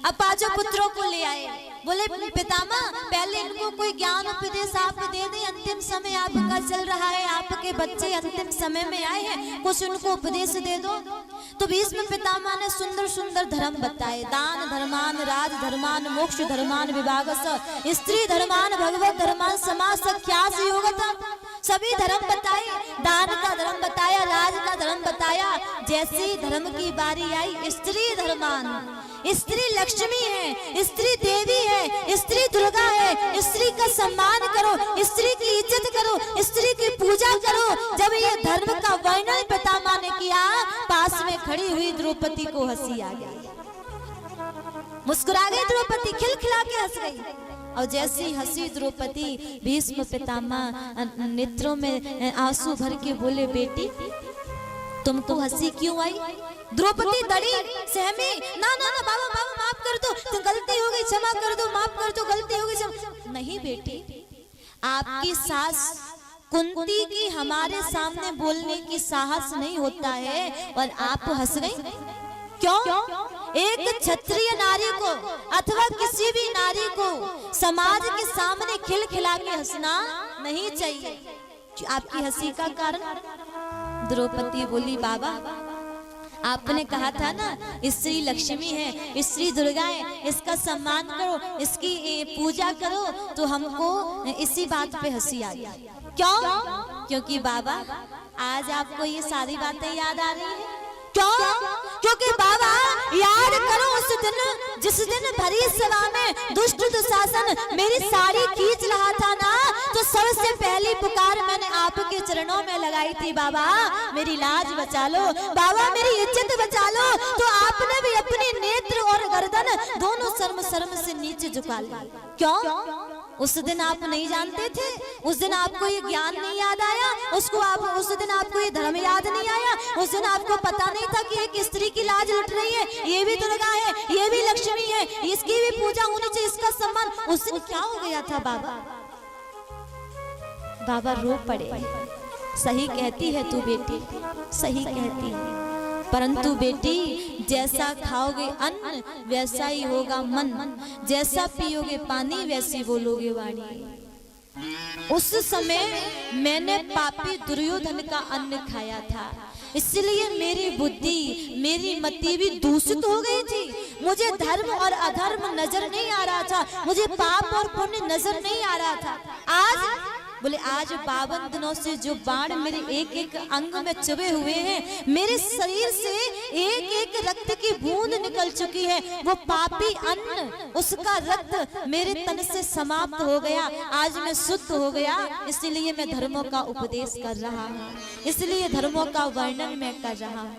अब पांचों पुत्रों को ले आए, बोले पितामह पहले इनको कोई ज्ञान उपदेश आप दे दें, अंतिम समय आपका चल रहा है, आपके बच्चे अंतिम समय में आए हैं, कुछ उनको उपदेश दे दो। तो भीष्म पितामह ने सुंदर सुंदर धर्म बताए, दान धर्मान, राज धर्मान, मोक्ष धर्मान, विभागस, स्त्री धर्मान, भगवत धर्मान, समाज सख्यास योगता, सभी धर्म बताए। दान का धर्म बताया, राज का धर्म बताया। जैसे धर्म की बारी आई स्त्री धर्मान, स्त्री लक्ष्मी है, स्त्री देवी है, स्त्री दुर्गा है, स्त्री का सम्मान करो, स्त्री की इज्जत करो, स्त्री की पूजा करो। जब ये धर्म का वर्णन पितामह ने किया, पास में खड़ी हुई द्रौपदी को हंसी आ गई, मुस्कुरा गई द्रौपदी, खिलखिला के हंस गई। और जैसी हंसी द्रौपदी, भीष्म पितामह नेत्रों में आंसू भर के बोले बेटी तुमको हंसी क्यों आई? द्रौपदी डरी, सहमी, ना ना ना बाबा बाबा माफ कर दो, तो गलती हो गई, क्षमा कर दो, माफ कर दो, गलती हो गई। नहीं बेटी, आपकी सास कुंती की हमारे सामने बोलने की साहस नहीं होता है और आप हंस गई क्यों? एक क्षत्रिय नारी को अथवा किसी भी नारी को समाज के सामने खिलखिला के हंसना नहीं चाहिए। आपकी हंसी का कारण? द्रौपदी बोली बाबा आपने कहा था ना स्त्री लक्ष्मी है, स्त्री दुर्गा है, इसका सम्मान करो, इसकी पूजा करो, तो हमको इसी बात पे हंसी आ गई। क्यों? क्योंकि बाबा आज आपको ये सारी बातें याद आ रही है। क्यों? क्योंकि बाबा याद करो उस दिन जिस दिन भरी सभा में दुष्ट दुशासन मेरी साड़ी खींच रहा था ना, तो सबसे पहली पुकार मैंने आपके चरणों में लगाई थी, बाबा मेरी लाज बचा लो, बाबा मेरी इज्जत बचा लो। तो आपने भी अपने नेत्र और गर्दन दोनों शर्म शर्म से नीचे झुका लिया। क्यों? उस दिन आप नहीं जानते थे, उस दिन आपको ये ज्ञान नहीं याद आया, उस दिन आपको ये धर्म याद नहीं आया, उस दिन आपको पता नहीं था कि एक स्त्री की लाज लुट रही है, ये भी दुर्गा है, ये भी लक्ष्मी है, इसकी भी पूजा होनी चाहिए, इसका सम्मान। उस दिन क्या हो गया था बाबा? बाबा रो पड़े। सही कहती है तू बेटी, सही कहती है, परंतु बेटी जैसा खाओगे अन्न वैसा ही होगा मन, जैसा पियोगे पानी वैसी बोलोगे वाणी। उस समय मैंने पापी दुर्योधन का अन्न खाया था, इसलिए मेरी बुद्धि मेरी मति भी दूषित हो गई थी। मुझे धर्म और अधर्म नजर नहीं आ रहा था, मुझे पाप और पुण्य नजर नहीं आ रहा था। आज बोले आज 52 दिनों से जो बाण मेरे एक एक अंग में चुभे हुए हैं, मेरे शरीर से एक एक रक्त की बूंद निकल चुकी है, वो पापी अन्न उसका रक्त मेरे तन से समाप्त हो गया। आज मैं शुद्ध हो गया, इसलिए मैं धर्मों का उपदेश कर रहा हूँ, इसलिए धर्मों का वर्णन मैं कर रहा हूँ।